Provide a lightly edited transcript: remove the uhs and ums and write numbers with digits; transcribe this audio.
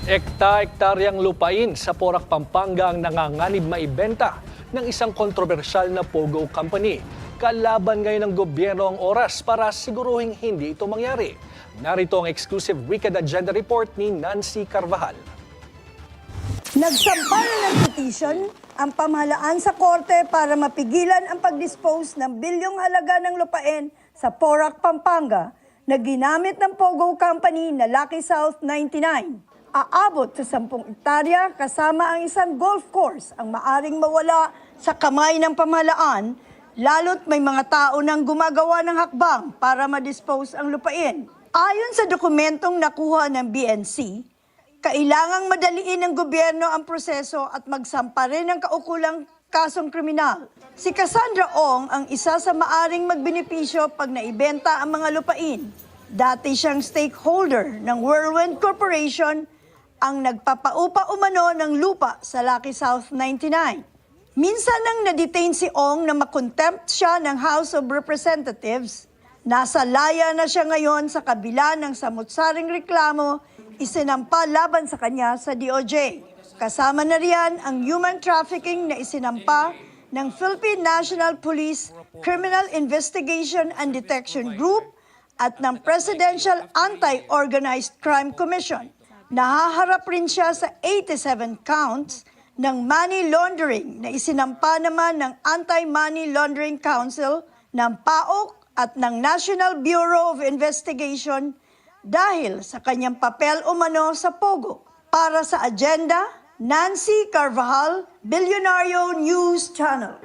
Ekta-ektaryang lupain sa Porac, Pampanga ang nanganganib maibenta ng isang kontrobersyal na Pogo company. Kalaban ngayon ng gobyerno ang oras para siguruhing hindi ito mangyari. Narito ang exclusive Weekend Agenda Report ni Nancy Carvajal. Nagsampa ng petition ang pamahalaan sa korte para mapigilan ang pag-dispose ng bilyong halaga ng lupain sa Porac, Pampanga na ginamit ng Pogo company na Lucky South 99. Aabot sa 10 hektarya kasama ang isang golf course ang maaring mawala sa kamay ng pamahalaan, lalo't may mga tao nang gumagawa ng hakbang para ma-dispose ang lupain. Ayon sa dokumentong nakuha ng BNC, kailangang madaliin ng gobyerno ang proseso at magsampa rin ng kaukulang kasong kriminal. Si Cassandra Ong ang isa sa maaring magbenepisyo pag naibenta ang mga lupain. Dati siyang stakeholder ng Whirlwind Corporation, ang nagpapaupa umano ng lupa sa Lucky South 99. Minsan nang na-detain si Ong na makontempt siya ng House of Representatives, nasa laya na siya ngayon sa kabila ng samut-saring reklamo isinampa laban sa kanya sa DOJ. Kasama na riyan ang human trafficking na isinampa ng Philippine National Police Criminal Investigation and Detection Group at ng Presidential Anti-Organized Crime Commission. Nahaharap rin siya sa 87 counts ng money laundering na isinampa naman ng Anti-Money Laundering Council ng PAOK at ng National Bureau of Investigation dahil sa kanyang papel umano sa Pogo. Para sa agenda, Nancy Carvajal, Bilyonaryo News Channel.